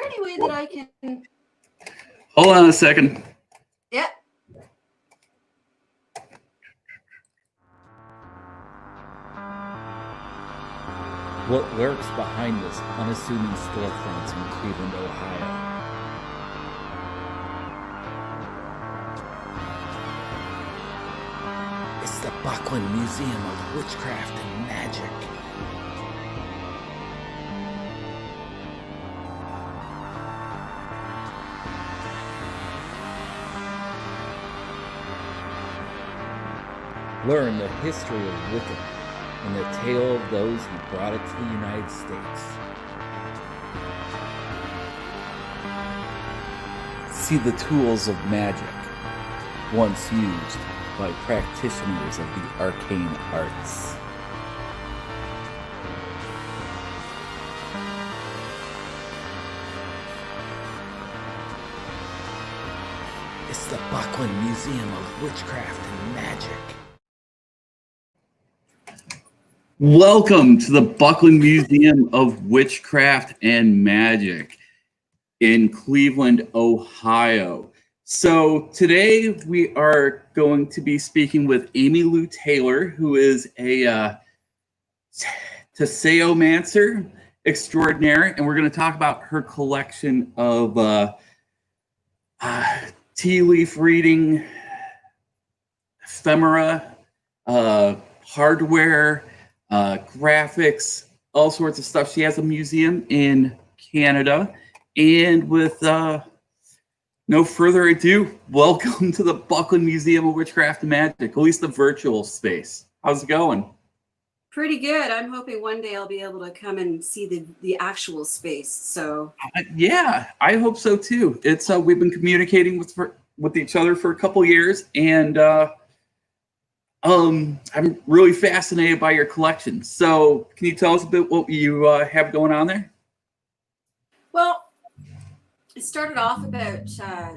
any way that I can... Hold on a second. Yeah. What lurks behind this unassuming storefronts in Cleveland, Ohio? It's the Buckland Museum of Witchcraft and Magic. Learn the history of Wicca and the tale of those who brought it to the United States. See the tools of magic, once used by practitioners of the arcane arts. It's the Buckland Museum of Witchcraft and Magic. Welcome to the Buckland Museum of Witchcraft and Magic in Cleveland, Ohio. So today we are going to be speaking with Amy Lou Taylor, who is a Tasseomancer extraordinaire, and we're going to talk about her collection of tea leaf reading, ephemera, hardware, graphics, all sorts of stuff. She has a museum in Canada. And with no further ado, welcome to the Buckland Museum of Witchcraft and Magic, at least the virtual space. How's it going? Pretty good. I'm hoping one day I'll be able to come and see the actual space. So yeah, I hope so too. It's we've been communicating with each other for a couple years, and I'm really fascinated by your collection. So can you tell us a bit what you have going on there? Well, it started off about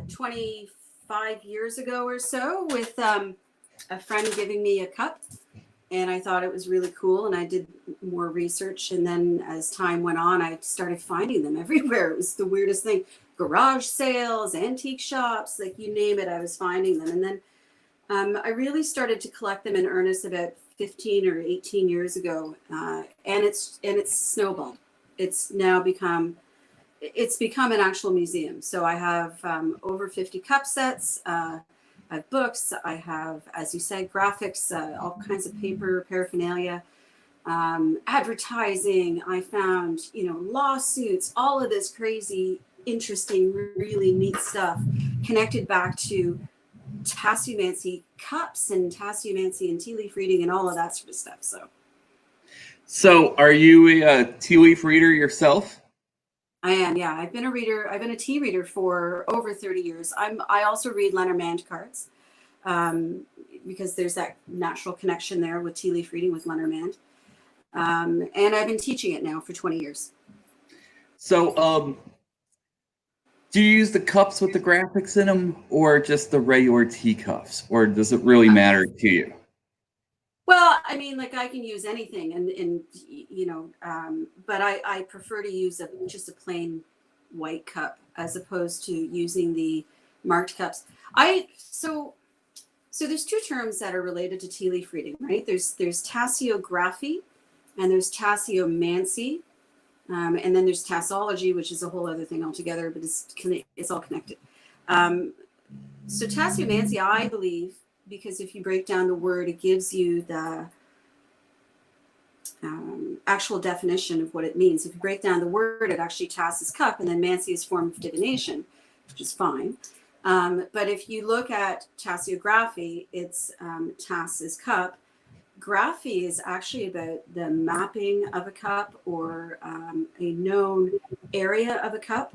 25 years ago or so with a friend giving me a cup, and I thought it was really cool, and I did more research, and then as time went on, I started finding them everywhere. It was the weirdest thing. Garage sales, antique shops, like you name it, I was finding them. And then I really started to collect them in earnest about 15 or 18 years ago, and it's snowballed. It's now become an actual museum. So I have over 50 cup sets. I have books. I have, as you said, graphics, all kinds of paper paraphernalia, advertising. I found, lawsuits, all of this crazy, interesting, really neat stuff connected back to Tasseomancy cups and Tasseomancy and tea leaf reading and all of that sort of stuff. So are you a tea leaf reader yourself? I am, yeah. I've been a reader. I've been a tea reader for over 30 years. I also read Lenormand cards because there's that natural connection there with tea leaf reading with Lenormand. And I've been teaching it now for 20 years. So do you use the cups with the graphics in them, or just the regular teacups, or does it really matter to you? Well, I mean, like I can use anything, but I prefer to use just a plain white cup as opposed to using the marked cups. So there's two terms that are related to tea leaf reading, right? There's tasseography and there's tasseomancy. And then there's tassology, which is a whole other thing altogether, but it's all connected. So tasseomancy, I believe, because if you break down the word, it gives you the actual definition of what it means. If you break down the word, it actually Tasseos Cup, and then mancy is form of divination, which is fine. But if you look at tasseography, it's Tasseos Cup. Graphy is actually about the mapping of a cup or a known area of a cup.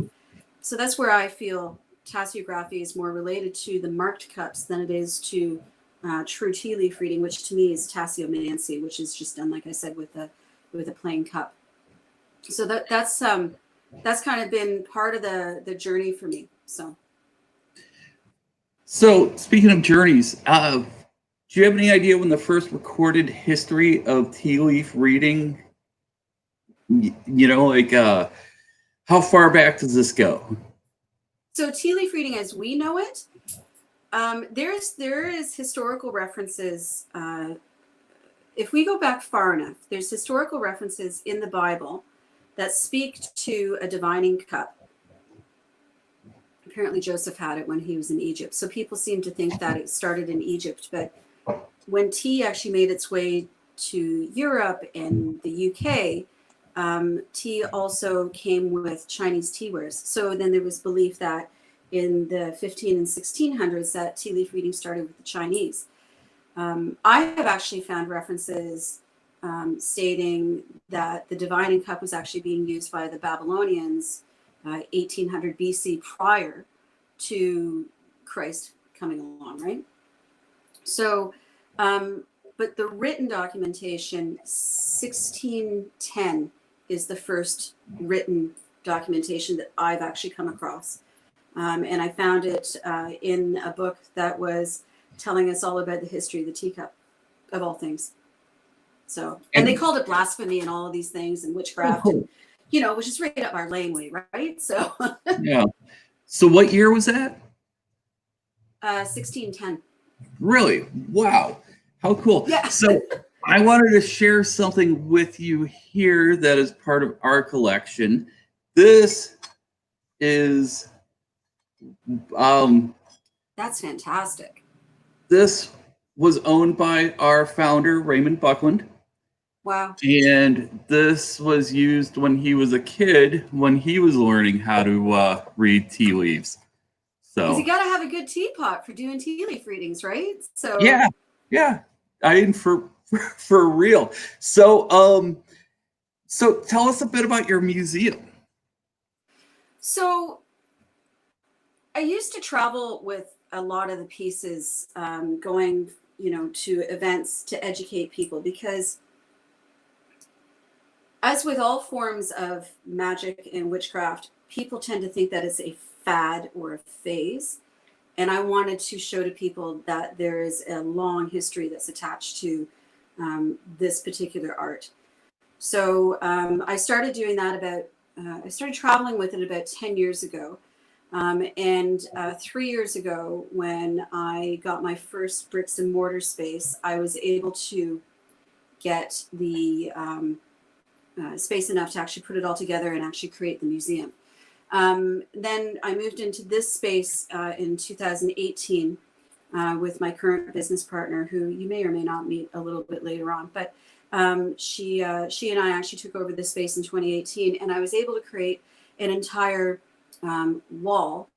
So that's where I feel tasseography is more related to the marked cups than it is to true tea leaf reading, which to me is tasseomancy, which is just done, like I said, with a plain cup. So that's kind of been part of the journey for me. So speaking of journeys, do you have any idea when the first recorded history of tea leaf reading, how How far back does this go? So tea leaf reading as we know it, there is historical references. If we go back far enough, there's historical references in the Bible that speak to a divining cup. Apparently Joseph had it when he was in Egypt. So people seem to think that it started in Egypt. But when tea actually made its way to Europe and the UK, tea also came with Chinese teawares. So then there was belief that in the 15 and 1600s that tea leaf reading started with the Chinese. I have actually found references stating that the divining cup was actually being used by the Babylonians 1800 BC prior to Christ coming along, right? So, but the written documentation, 1610 is the first written documentation that I've actually come across. And I found it in a book that was telling us all about the history of the teacup, of all things. So, and they called it blasphemy and all of these things and witchcraft, and, you know, which is right up our laneway, right? So, Yeah. So what year was that? 1610. Really? Wow. How cool. Yeah. So I wanted to share something with you here that is part of our collection. This is That's fantastic. this was owned by our founder, Raymond Buckland. Wow. And this was used when he was a kid, when he was learning how to read tea leaves. Because So you got to have a good teapot for doing tea leaf readings, right? So yeah. I mean, for real. So so tell us a bit about your museum. So I used to travel with a lot of the pieces, going, you know, to events to educate people, because as with all forms of magic and witchcraft, people tend to think that it's a fad or a phase. And I wanted to show to people that there is a long history that's attached to this particular art. So I started doing that I started traveling with it about 10 years ago. And 3 years ago, when I got my first bricks and mortar space, I was able to get the space enough to actually put it all together and actually create the museum. Then I moved into this space in 2018 with my current business partner, who you may or may not meet a little bit later on. But she and I actually took over this space in 2018, and I was able to create an entire wall.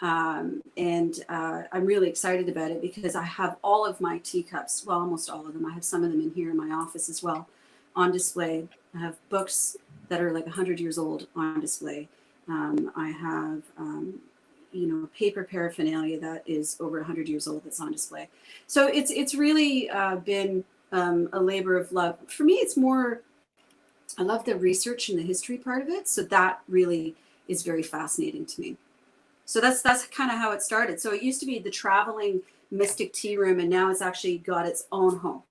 And I'm really excited about it because I have all of my teacups, well, almost all of them. I have some of them in here in my office as well, on display. I have books that are like 100 years old on display. I have, you know, paper paraphernalia that is over 100 years old that's on display. So it's really been a labor of love. For me, it's more, I love the research and the history part of it. So that really is very fascinating to me. So that's kind of how it started. So it used to be the traveling mystic tea room, and now it's actually got its own home.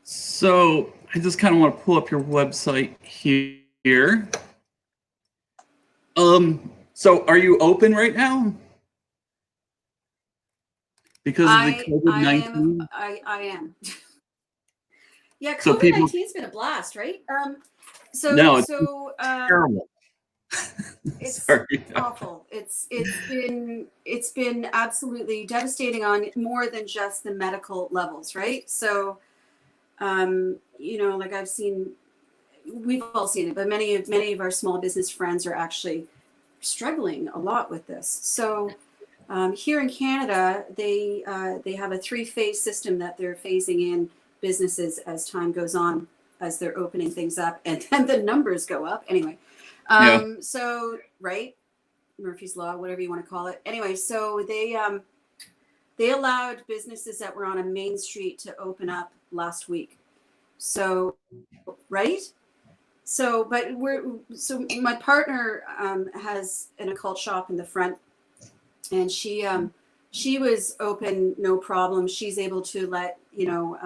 So I just kind of want to pull up your website here. So are you open right now? Because of the COVID-19? I am. Yeah, So COVID-19's been a blast, right? No, it's terrible. It's Sorry. awful. It's been absolutely devastating on more than just the medical levels, right? So, you know, like we've all seen it, but many of our small business friends are actually struggling a lot with this. So, here in Canada, they have a 3-phase system that they're phasing in businesses as time goes on, as they're opening things up, and then the numbers go up. Anyway. So, right, Murphy's Law, whatever you want to call it. Anyway, so they allowed businesses that were on a main street to open up last week. So, right. So, but my partner has an occult shop in the front, and she was open, no problem. She's able to let, you know,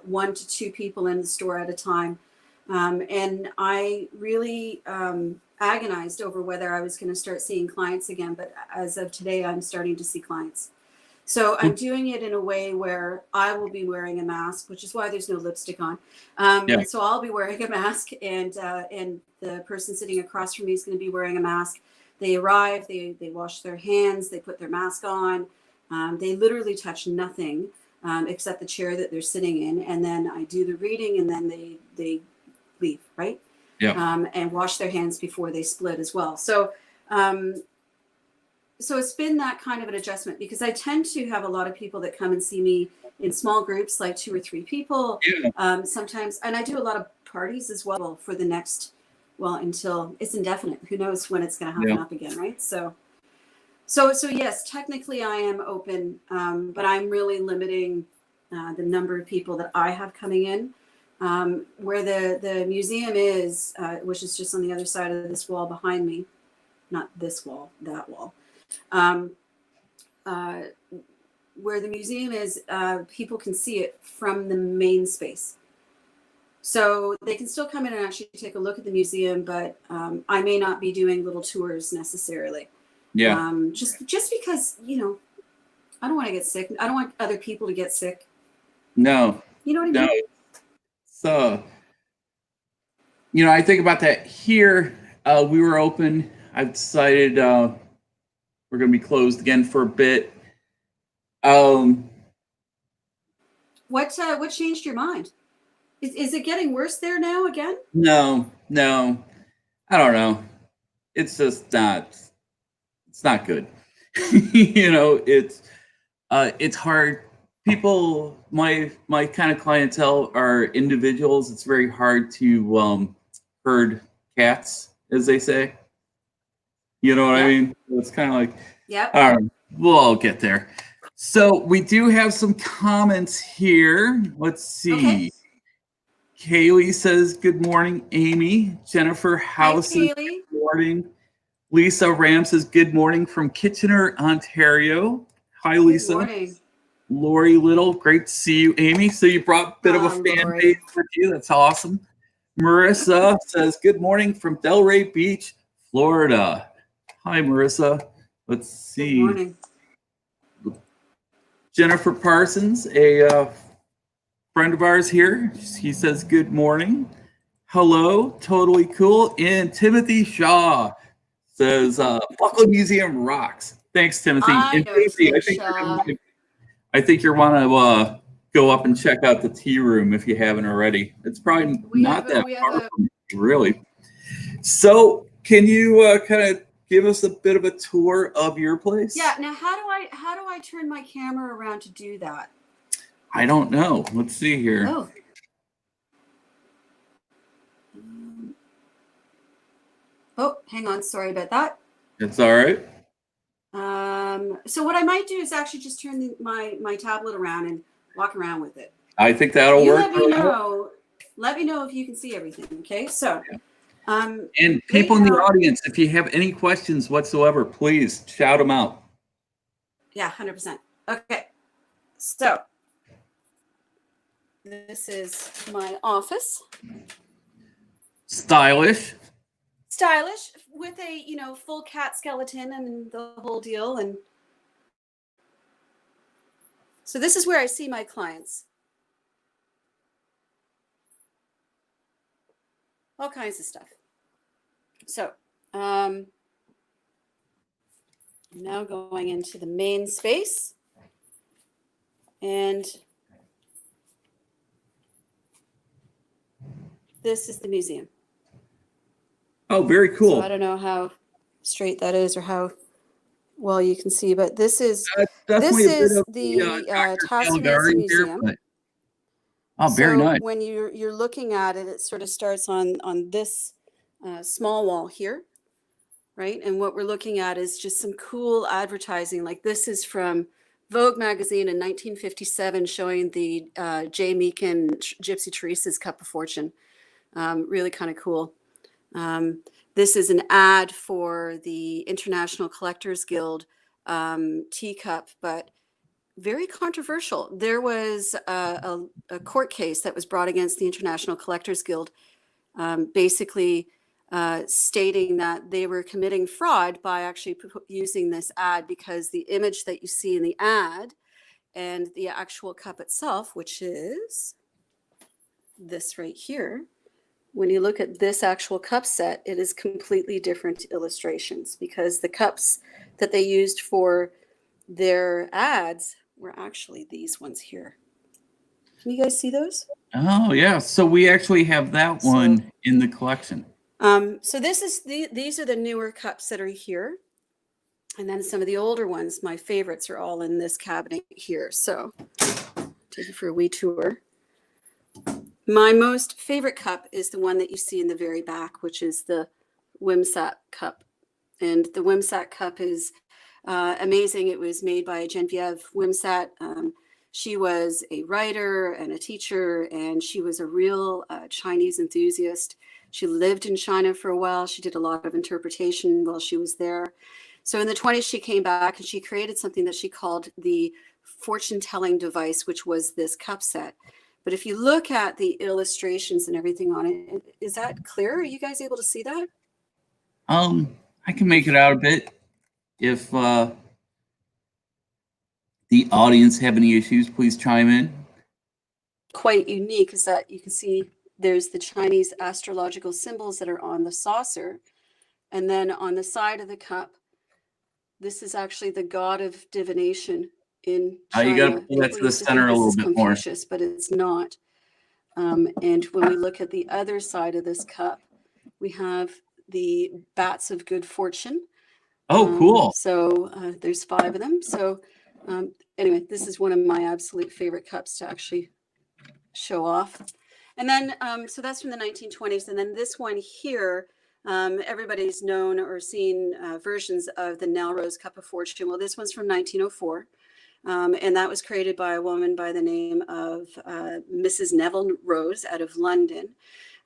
1 to 2 people in the store at a time. And I really agonized over whether I was going to start seeing clients again. But as of today, I'm starting to see clients. So I'm doing it in a way where I will be wearing a mask, which is why there's no lipstick on. Yeah. So I'll be wearing a mask, and the person sitting across from me is going to be wearing a mask. They arrive, they wash their hands, they put their mask on. They literally touch nothing except the chair that they're sitting in. And then I do the reading, and then they leave, right? Yeah. And wash their hands before they split as well. So it's been that kind of an adjustment, because I tend to have a lot of people that come and see me in small groups, like 2 or 3 people, sometimes. And I do a lot of parties as well for the next, until it's indefinite. Who knows when it's going to happen up again, right? So yes, technically I am open, but I'm really limiting the number of people that I have coming in. Where the museum is, which is just on the other side of this wall behind me, not this wall, that wall. Where the museum is, people can see it from the main space. So they can still come in and actually take a look at the museum, but I may not be doing little tours necessarily. Yeah. Just because, I don't want to get sick. I don't want other people to get sick. No. You know what I mean? No. So, I think about that here. We were open. I've decided we're going to be closed again for a bit. What changed your mind? Is it getting worse there now again? No. I don't know. It's just not. It's not good. It's hard. People, my kind of clientele are individuals. It's very hard to herd cats, as they say. You know what I mean? It's kind of like, we'll all get there. So we do have some comments here. Let's see. Okay. Kaylee says, good morning, Amy. Jennifer House says, good morning. Lisa Ram says, good morning from Kitchener, Ontario. Hi, Lisa. Good morning. Lori Little, great to see you, Amy. So you brought a bit of a fan base with you. That's awesome. Marissa says, good morning from Delray Beach, Florida. Hi, Marissa. Let's see. Good morning. Jennifer Parsons, a friend of ours here. He says, good morning. Hello, totally cool. And Timothy Shaw says, Buckland Museum rocks. Thanks, Timothy. And Casey, I think you're want to go up and check out the Tea Room if you haven't already. It's probably not that far from you, really. So can you kind of give us a bit of a tour of your place? Yeah. Now, how do I turn my camera around to do that? I don't know. Let's see here. Oh. Oh, hang on. Sorry about that. It's all right. So what I might do is actually just turn my tablet around and walk around with it. I think that'll work. Let me know if you can see everything. Okay. So, and people in the audience, if you have any questions whatsoever, please shout them out. Yeah, 100%. Okay. So this is my office. Stylish with a, full cat skeleton and the whole deal. And so this is where I see my clients. All kinds of stuff. So I'm now going into the main space, and this is the museum. Oh, very cool. So I don't know how straight that is or how well you can see, but this is the Tasseomancer Museum. Oh, very nice. When you're looking at it, it sort of starts on this small wall here, right? And what we're looking at is just some cool advertising. Like this is from Vogue magazine in 1957, showing the J. Meakin Gypsy Teresa's Cup of Fortune. Really kind of cool. This is an ad for the International Collectors Guild teacup, but very controversial. There was a court case that was brought against the International Collectors Guild basically stating that they were committing fraud by actually using this ad, because the image that you see in the ad and the actual cup itself, which is this right here, when you look at this actual cup set, it is completely different illustrations, because the cups that they used for their ads were actually these ones here. Can you guys see those? Oh, yeah. So we actually have that one in the collection. So this is these are the newer cups that are here. And then some of the older ones, my favorites, are all in this cabinet here. So take you for a wee tour. My most favorite cup is the one that you see in the very back, which is the Wimsatt Cup. And the Wimsatt Cup is amazing. It was made by Genevieve Wimsatt. She was a writer and a teacher, and she was a real Chinese enthusiast. She lived in China for a while. She did a lot of interpretation while she was there. So in the 20s, she came back and she created something that she called the fortune-telling device, which was this cup set. But if you look at the illustrations and everything on it, is that clear? Are you guys able to see that? I can make it out a bit. If the audience have any issues, please chime in. Quite unique is that you can see there's the Chinese astrological symbols that are on the saucer. And then on the side of the cup, this is actually the god of divination in China. You got to pull that to the center a little bit more. But it's not. And when we look at the other side of this cup, we have the bats of good fortune. Oh, cool. So there's 5 of them. So anyway, this is one of my absolute favorite cups to actually show off. And then, so that's from the 1920s. And then this one here, everybody's known or seen versions of the Nell Rose Cup of Fortune. Well, this one's from 1904. And that was created by a woman by the name of Mrs. Nell Rose out of London.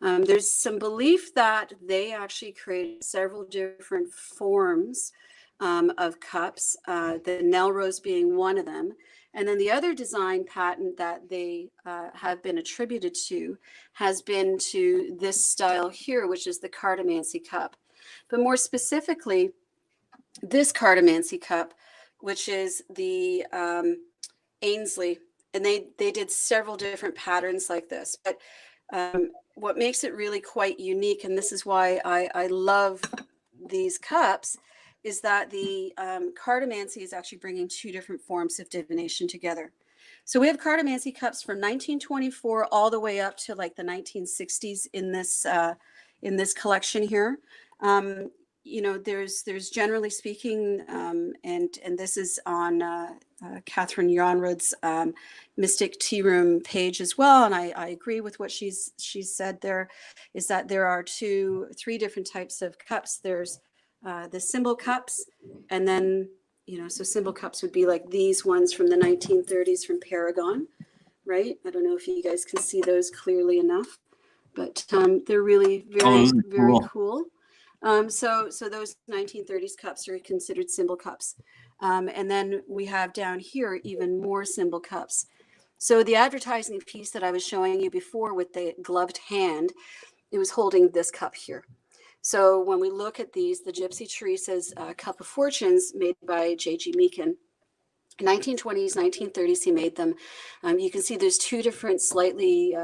There's some belief that they actually created several different forms of cups, the Nell Rose being one of them. And then the other design patent that they have been attributed to has been to this style here, which is the Cartomancy cup. But more specifically, this Cartomancy cup, which is the Ainsley, and they did several different patterns like this. But what makes it really quite unique, and this is why I love these cups, is that the Cartomancy is actually bringing 2 different forms of divination together. So we have Cartomancy cups from 1924 all the way up to like the 1960s in this collection here. You know, there's generally speaking, and this is on Catherine Yonrod's Mystic Tearoom page as well, and I agree with what she's said there, is that there are 3 different types of cups. There's the symbol cups, and then, you know, so symbol cups would be like these ones from the 1930s from Paragon, right? I don't know if you guys can see those clearly enough, but they're really very cool. So those 1930s cups are considered symbol cups. And then we have down here even more symbol cups. So the advertising piece that I was showing you before with the gloved hand, it was holding this cup here. So when we look at these, the Gypsy Teresa's Cup of Fortunes made by J.G. Meakin, 1920s, 1930s, he made them. You can see there's 2 different, slightly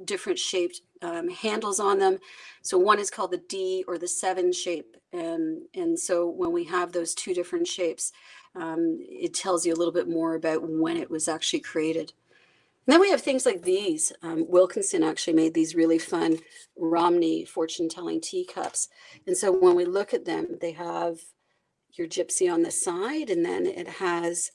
different shaped handles on them. So one is called the D or the 7 shape. And so when we have those 2 different shapes, it tells you a little bit more about when it was actually created. And then we have things like these. Wilkinson actually made these really fun Romney fortune-telling teacups. And so when we look at them, they have your gypsy on the side, and then it has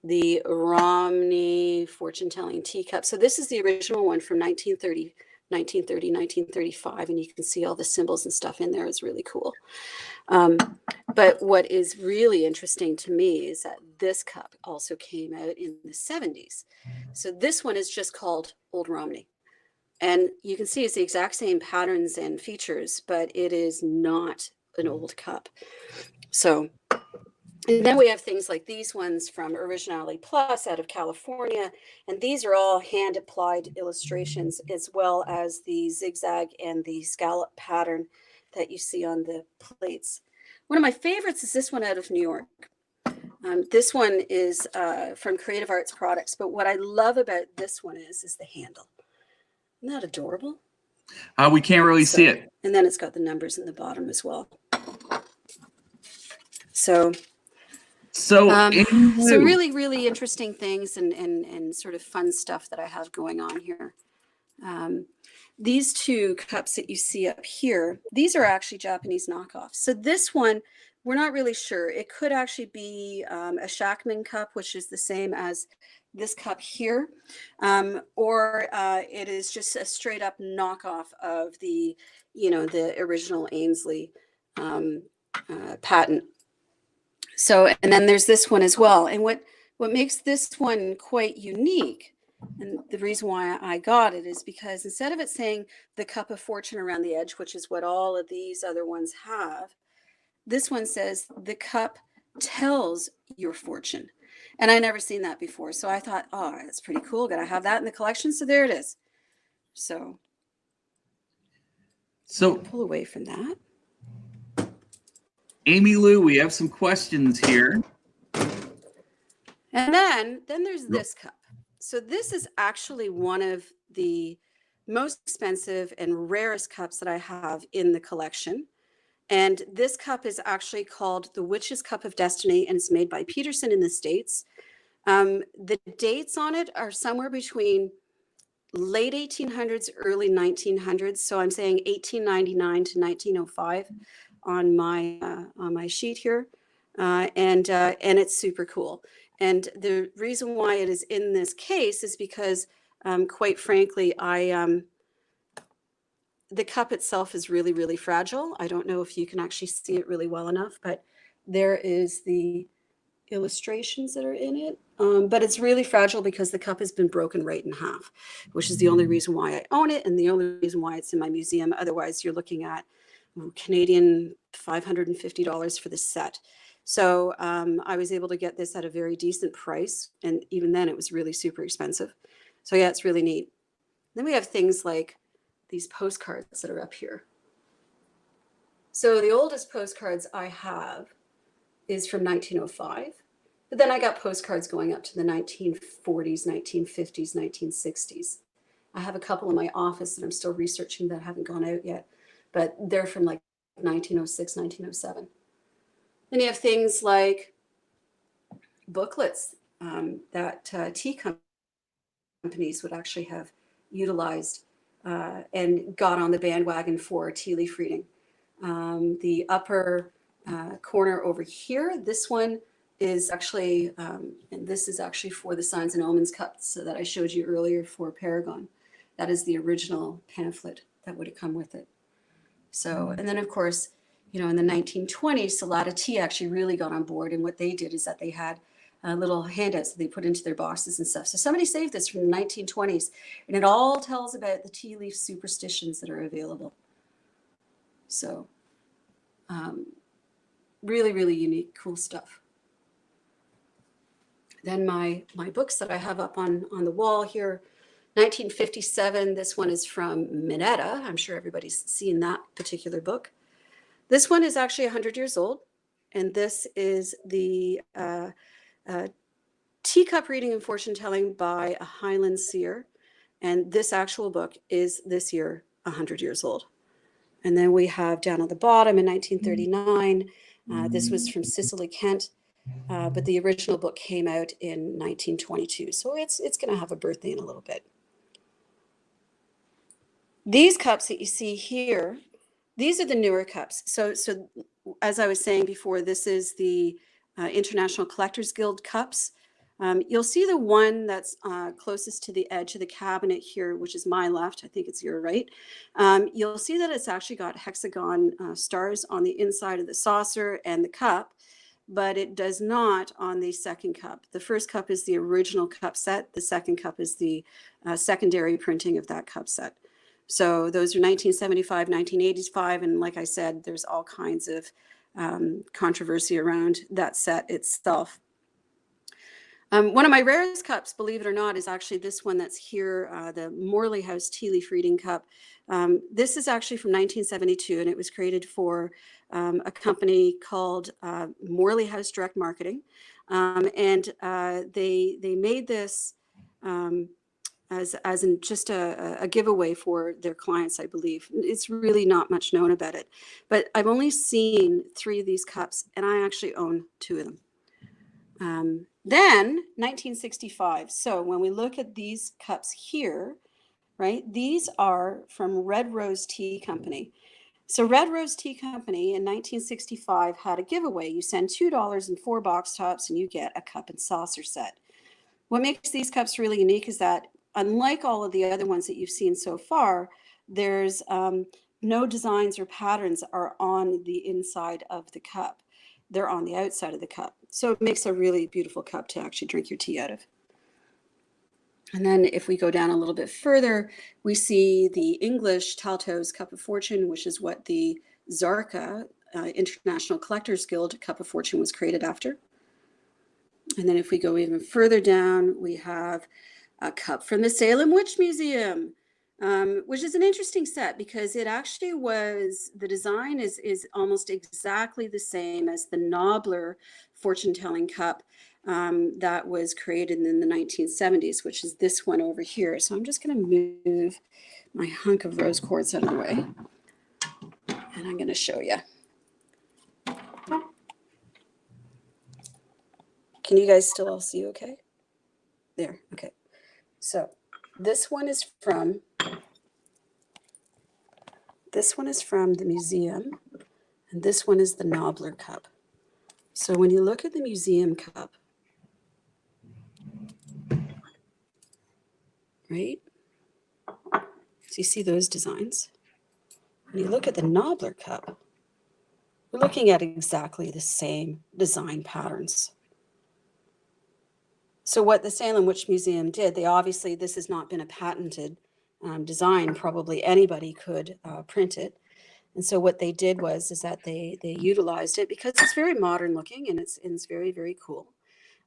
the Romney fortune-telling teacup. So this is the original one from 1930, 1935, and you can see all the symbols and stuff in there. It's really cool. But what is really interesting to me is that this cup also came out in the 70s. So this one is just called Old Romney. And you can see it's the exact same patterns and features, but it is not an old cup. So And then we have things like these ones from Originality Plus out of California. And these are all hand applied illustrations, as well as the zigzag and the scallop pattern that you see on the plates. One of my favorites is this one out of New York. This one is from Creative Arts Products. But what I love about this one is the handle. Isn't that adorable? We can't really see it. And then it's got the numbers in the bottom as well. So really, really interesting things and sort of fun stuff that I have going on here. These two cups that you see up here, these are actually Japanese knockoffs. So this one, we're not really sure. It could actually be a Shackman cup, which is the same as this cup here, or it is just a straight up knockoff of the, the original Ainsley patent. So, and then there's this one as well. And what makes this one quite unique, and the reason why I got it, is because instead of it saying the Cup of Fortune around the edge, which is what all of these other ones have, this one says the cup tells your fortune. And I never seen that before. So I thought, oh, that's pretty cool. Got to have that in the collection. So there it is. So pull away from that. Amy Lou, we have some questions here. And then there's this cup. So this is actually one of the most expensive and rarest cups that I have in the collection. And this cup is actually called the Witch's Cup of Destiny, and it's made by Peterson in the States. The dates on it are somewhere between late 1800s, early 1900s. So I'm saying 1899 to 1905 on my sheet here, and it's super cool. And the reason why it is in this case is because, quite frankly, the cup itself is really, really fragile. I don't know if you can actually see it really well enough, but there is the illustrations that are in it. But it's really fragile because the cup has been broken right in half, which is the only reason why I own it and the only reason why it's in my museum. Otherwise, you're looking at Canadian $550 for the set. So I was able to get this at a very decent price. And even then, it was really super expensive. So yeah, it's really neat. Then we have things like these postcards that are up here. So the oldest postcards I have is from 1905. But then I got postcards going up to the 1940s, 1950s, 1960s. I have a couple in my office that I'm still researching that haven't gone out yet, but they're from like 1906, 1907. Then you have things like booklets that tea companies would actually have utilized and got on the bandwagon for tea leaf reading. The upper corner over here, this one is actually, and this is actually for the Signs and Omens Cup, so that I showed you earlier for Paragon. That is the original pamphlet that would have come with it. So, and then of course, in the 1920s, Salada Tea actually really got on board. And what they did is that they had little handouts that they put into their boxes and stuff. So somebody saved this from the 1920s, and it all tells about the tea leaf superstitions that are available. So really, really unique, cool stuff. Then my books that I have up on the wall here, 1957, this one is from Minetta. I'm sure everybody's seen that particular book. This one is actually 100 years old, and this is the teacup reading and fortune telling by a Highland seer. And this actual book is this year 100 years old. And then we have down at the bottom in 1939, this was from Cicely Kent, but the original book came out in 1922. So it's going to have a birthday in a little bit. These cups that you see here, these are the newer cups. So as I was saying before, this is the International Collectors Guild cups. You'll see the one that's closest to the edge of the cabinet here, which is my left. I think it's your right. You'll see that it's actually got hexagon stars on the inside of the saucer and the cup, but it does not on the second cup. The first cup is the original cup set. The second cup is the secondary printing of that cup set. So those are 1975, 1985. And like I said, there's all kinds of controversy around that set itself. One of my rarest cups, believe it or not, is actually this one that's here, the Morley House Tea Leaf Reading Cup. This is actually from 1972, and it was created for a company called Morley House Direct Marketing. They made this as in just a giveaway for their clients, I believe. It's really not much known about it. But I've only seen 3 of these cups, and I actually own 2 of them. Then 1965. So when we look at these cups here, right, these are from Red Rose Tea Company. So Red Rose Tea Company in 1965 had a giveaway. You send $2 and 4 box tops and you get a cup and saucer set. What makes these cups really unique is that unlike all of the other ones that you've seen so far, there's no designs or patterns are on the inside of the cup. They're on the outside of the cup. So it makes a really beautiful cup to actually drink your tea out of. And then if we go down a little bit further, we see the English Tasseos Cup of Fortune, which is what the Zarka International Collectors Guild Cup of Fortune was created after. And then if we go even further down, we have a cup from the Salem Witch Museum, which is an interesting set because it actually was, the design is almost exactly the same as the Nobler fortune-telling cup that was created in the 1970s, which is this one over here. So I'm just going to move my hunk of rose quartz out of the way, and I'm going to show you. Can you guys still all see okay? There, okay. So this one is from the museum, and this one is the Nobler cup. So when you look at the museum cup, right? So you see those designs. When you look at the Nobler cup, we're looking at exactly the same design patterns. So what the Salem Witch Museum did, they obviously, this has not been a patented design, probably anybody could print it. And so what they did is that they utilized it because it's very modern looking and it's very, very cool.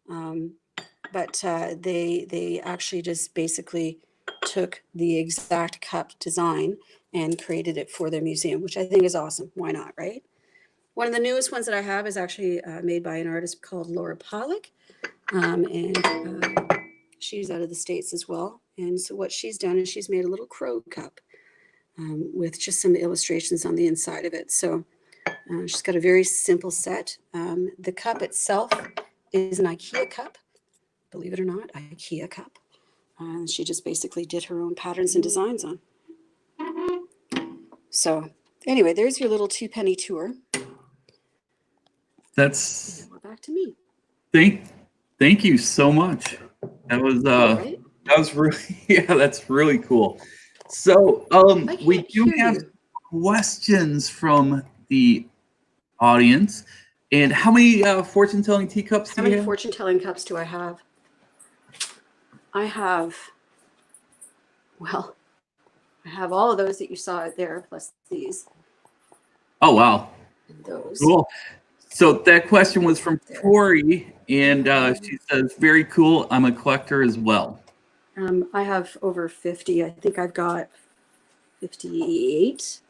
But they actually just basically took the exact cup design and created it for their museum, which I think is awesome. Why not, right? One of the newest ones that I have is actually made by an artist called Laura Pollock. She's out of the States as well. And so what she's done is she's made a little crow cup with just some illustrations on the inside of it. So she's got a very simple set. The cup itself is an IKEA cup, believe it or not, IKEA cup. She just basically did her own patterns and designs on. So anyway, there's your little 2-penny tour. That's, we're back to me. Thank you so much. That was right? that was really, yeah, that's really cool. So we do have questions from the audience. And how many fortune-telling teacups do you have? How many fortune-telling cups do I have? I have, well, I have all of those that you saw out there, plus these. Oh, wow. And those. Cool. So that question was from Tori, and she says, very cool. I'm a collector as well. I have over 50. I think I've got 58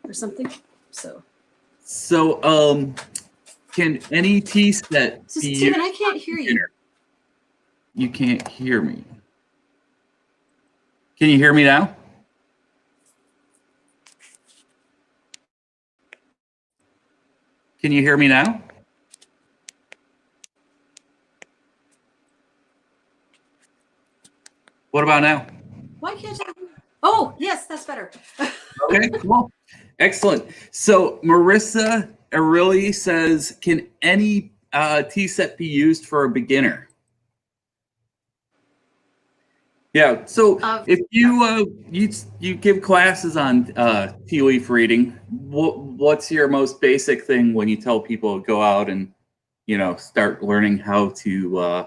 or something. So can any tea set be Stephen, I can't hear you. You can't hear me. Can you hear me now? Can you hear me now? What about now? Why can't I? Oh, yes, that's better. Okay, cool. Excellent. So Marissa Arilli says, can any tea set be used for a beginner? Yeah, so if you you give classes on tea leaf reading, what's your most basic thing when you tell people to go out and, you know, start learning how to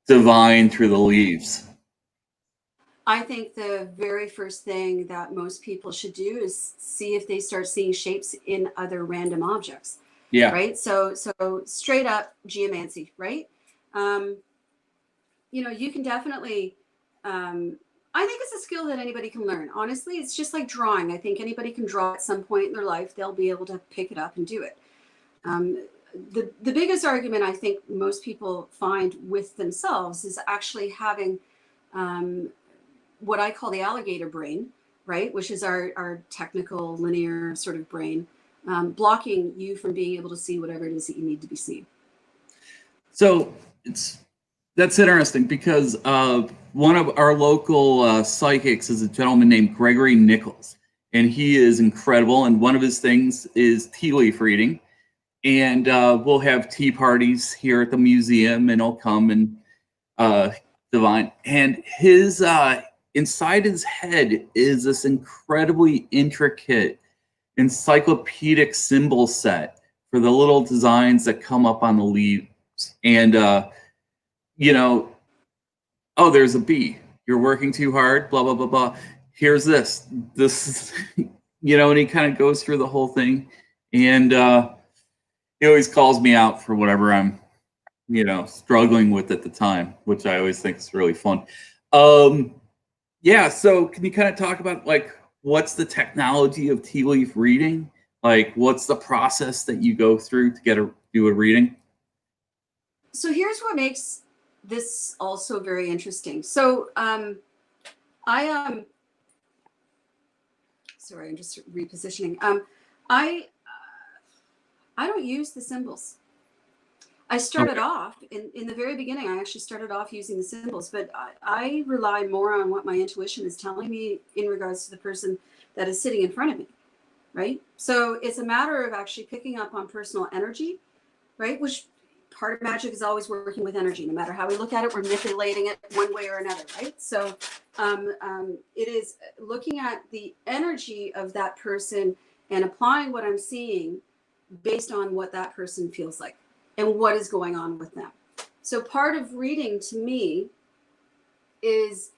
divine through the leaves? I think the very first thing that most people should do is see if they start seeing shapes in other random objects. Yeah. Right. So straight up geomancy, right? Um, you can definitely, I think it's a skill that anybody can learn. Honestly, it's just like drawing. I think anybody can draw at some point in their life. They'll be able to pick it up and do it. The biggest argument I think most people find with themselves is actually having what I call the alligator brain, right? Which is our technical linear sort of brain, blocking you from being able to see whatever it is that you need to be seen. So that's interesting because one of our local psychics is a gentleman named Gregory Nichols, and he is incredible. And one of his things is tea leaf reading. And we'll have tea parties here at the museum, and he'll come and divine. And his inside his head is this incredibly intricate encyclopedic symbol set for the little designs that come up on the leaves. And oh, there's a bee. You're working too hard. Blah blah blah blah. Here's this. And he kind of goes through the whole thing, and he always calls me out for whatever I'm, struggling with at the time, which I always think is really fun. Yeah. So can you kind of talk about what's the technology of tea leaf reading? What's the process that you go through to do a reading? So here's what makes this also very interesting. So sorry, I'm just repositioning. I don't use the symbols. I started off in the very beginning. I actually started off using the symbols, but I rely more on what my intuition is telling me in regards to the person that is sitting in front of me, right? So it's a matter of actually picking up on personal energy, right? Which part of magic is always working with energy. No matter how we look at it, we're manipulating it one way or another, right? So it is looking at the energy of that person and applying what I'm seeing based on what that person feels like and what is going on with them. So part of reading to me is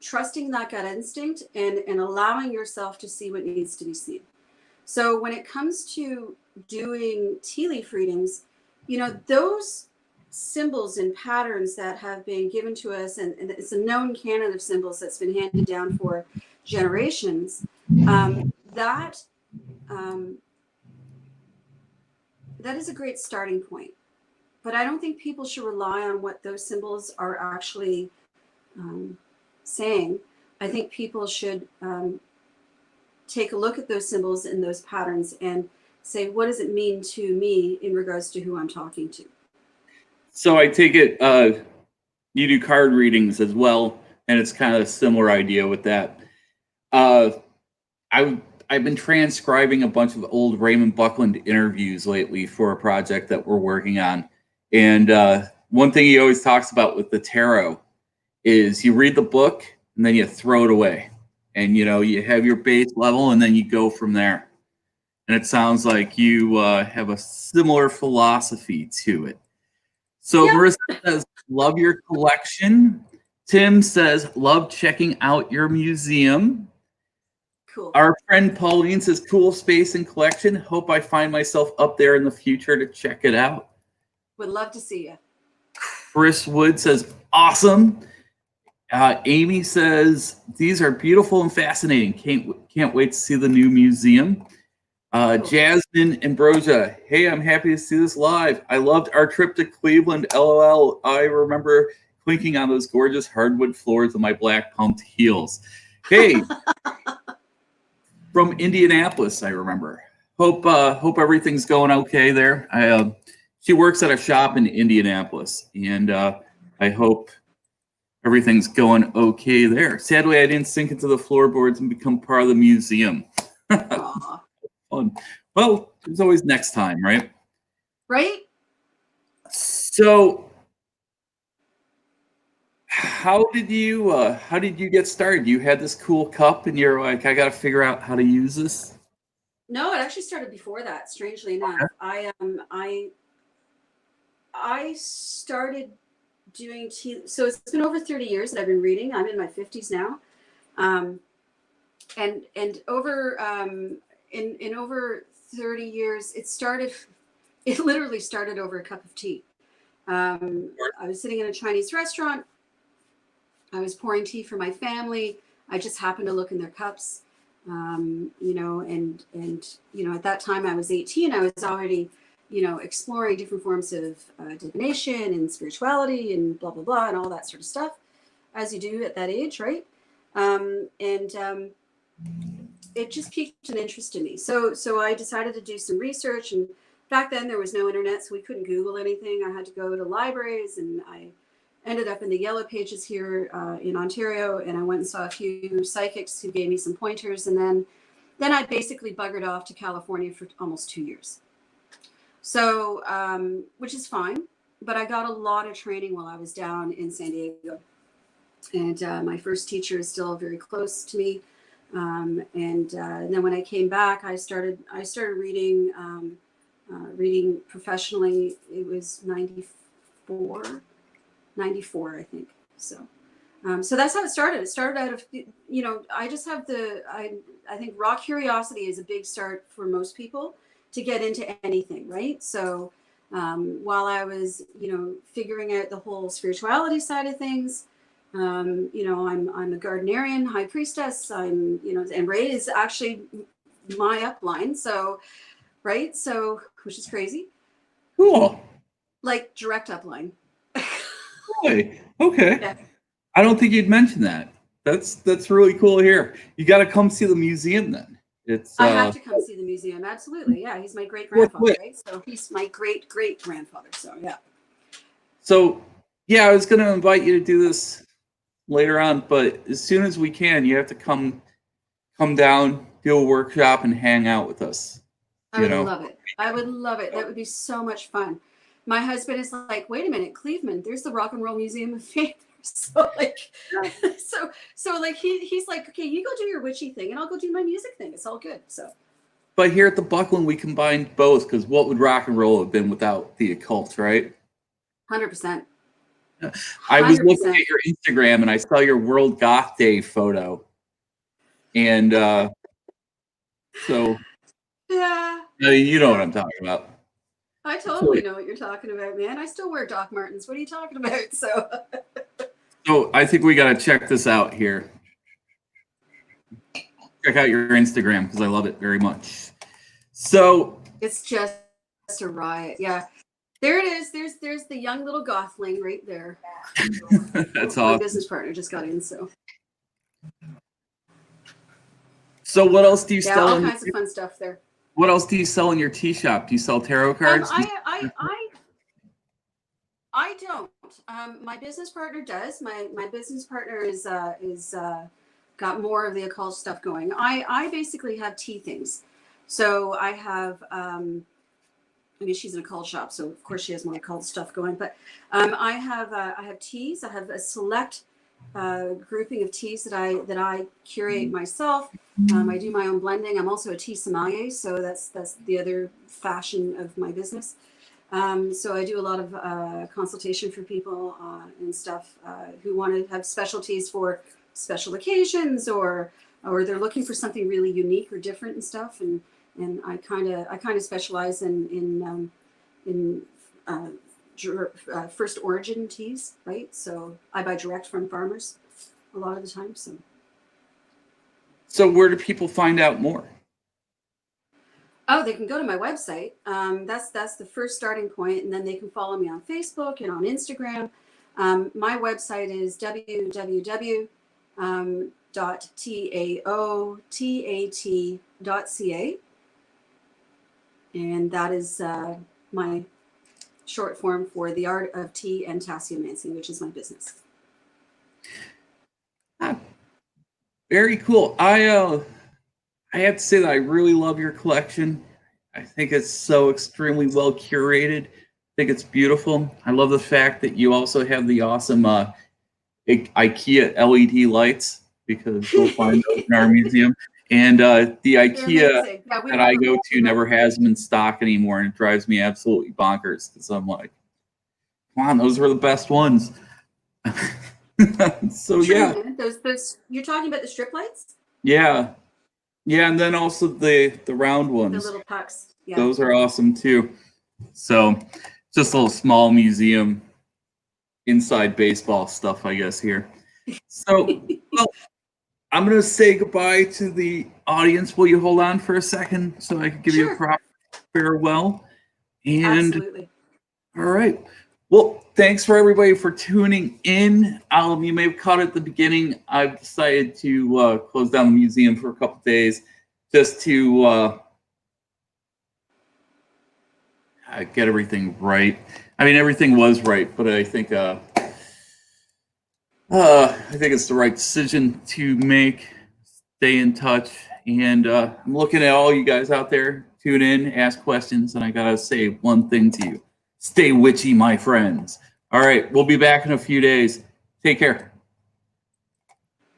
trusting that gut instinct and allowing yourself to see what needs to be seen. So when it comes to doing tea leaf readings, those symbols and patterns that have been given to us, and it's a known canon of symbols that's been handed down for generations, that is a great starting point. But I don't think people should rely on what those symbols are actually saying. I think people should take a look at those symbols and those patterns and say, what does it mean to me in regards to who I'm talking to? So I take it you do card readings as well, and it's kind of a similar idea with that. I've been transcribing a bunch of old Raymond Buckland interviews lately for a project that we're working on. And one thing he always talks about with the tarot is you read the book and then you throw it away. And, you have your base level and then you go from there. And it sounds like you have a similar philosophy to it. So yep. Marissa says, love your collection. Tim says, love checking out your museum. Cool. Our friend Pauline says, cool space and collection. Hope I find myself up there in the future to check it out. Would love to see you. Chris Wood says, awesome. Amy says, these are beautiful and fascinating. Can't wait to see the new museum. Cool. Jasmine Ambrosia, hey, I'm happy to see this live. I loved our trip to Cleveland, LOL. I remember clinking on those gorgeous hardwood floors with my black pumped heels. Hey. From Indianapolis, I remember. Hope everything's going okay there. She works at a shop in Indianapolis, and I hope everything's going okay there. Sadly, I didn't sink into the floorboards and become part of the museum. Fun. Well, there's always next time, right? Right. So, how did you get started? You had this cool cup, and you're like, I got to figure out how to use this. No, it actually started before that. Strangely enough, I started doing tea. So it's been over 30 years that I've been reading. I'm in my 50s now. And over in over 30 years, it literally started over a cup of tea. I was sitting in a Chinese restaurant. I was pouring tea for my family. I just happened to look in their cups, you know, and you know, at that time I was 18. I was already, you know, exploring different forms of divination and spirituality and blah, blah, blah, and all that sort of stuff, as you do at that age, right? It just piqued an interest in me. So I decided to do some research, and back then there was no internet, so we couldn't Google anything. I had to go to libraries, and I ended up in the Yellow Pages here in Ontario, and I went and saw a few psychics who gave me some pointers, and then I basically buggered off to California for almost 2 years. So, which is fine, but I got a lot of training while I was down in San Diego, and my first teacher is still very close to me. And then when I came back, I started reading reading professionally. It was 94, I think. So that's how it started. It started out of, you know, I just have I think raw curiosity is a big start for most people to get into anything, right? So while I was, you know, figuring out the whole spirituality side of things, you know, I'm a Gardnerian high priestess. I'm, you know, and Ray is actually my upline. So, right. So, which is crazy. Cool. Like direct upline. Really? Okay. Yeah. I don't think you'd mention that. That's really cool to hear. You got to come see the museum then. I have to come see the museum. Absolutely. Yeah. He's my great grandfather, right? So he's my great grandfather. So, yeah. So, yeah, I was going to invite you to do this later on, but as soon as we can, you have to come down, do a workshop, and hang out with us. I would love it. I would love it. That would be so much fun. My husband is like, wait a minute, Cleveland, there's the Rock and Roll Museum of Fame. So like, so like he's like, okay, you go do your witchy thing, and I'll go do my music thing. It's all good. So. But here at the Buckland, we combined both, because what would rock and roll have been without the occult, right? 100%. I was looking at your Instagram and I saw your World Goth Day photo, and so yeah, you know what I'm talking about. I totally know what you're talking about, man. I still wear Doc Martens. What are you talking about? So I think we got to check this out here. Check out your Instagram because I love it very much. So it's just a riot. Yeah. There it is. There's the young little gothling right there. That's awesome. My business partner just got in, so. So what else do you sell? All kinds of fun stuff there. What else do you sell in your tea shop? Do you sell tarot cards? I don't. My business partner does. My business partner is got more of the occult stuff going. I basically have tea things. So I have. I mean, she's in a occult shop, so of course she has more occult stuff going. But I have teas. I have a select grouping of teas that I curate myself. I do my own blending. I'm also a tea sommelier, so that's the other fashion of my business. So I do a lot of consultation for people and stuff who want to have specialties for special occasions, or they're looking for something really unique or different and stuff. And I kind of specialize in first origin teas, right? So I buy direct from farmers a lot of the time. So where do people find out more? Oh, they can go to my website. That's the first starting point, and then they can follow me on Facebook and on Instagram. My website is www.taotat.ca. And that is my short form for the art of tea and Tasseomancy, which is my business. Very cool. I have to say that I really love your collection. I think it's so extremely well curated. I think it's beautiful. I love the fact that you also have the awesome IKEA LED lights, because you'll find those in our museum. And the IKEA that I go to never has them in stock anymore, and it drives me absolutely bonkers because I'm like, come on, those were the best ones. So True, yeah, man. Those you're talking about the strip lights, yeah, yeah, and then also the round the ones. little pucks. Yeah. Those are awesome too. So just a little small museum inside baseball stuff, I guess here. So well, I'm gonna say goodbye to the audience. Will you hold on for a second so I can give you a Sure. proper farewell? And Absolutely. all right. Well, thanks for everybody for tuning in. You may have caught it at the beginning. I've decided to close down the museum for a couple days just to get everything right. I mean, everything was right, but I think it's the right decision to make. Stay in touch, and I'm looking at all you guys out there. Tune in, ask questions, and I gotta say one thing to you: stay witchy, my friends. All right, we'll be back in a few days. Take care.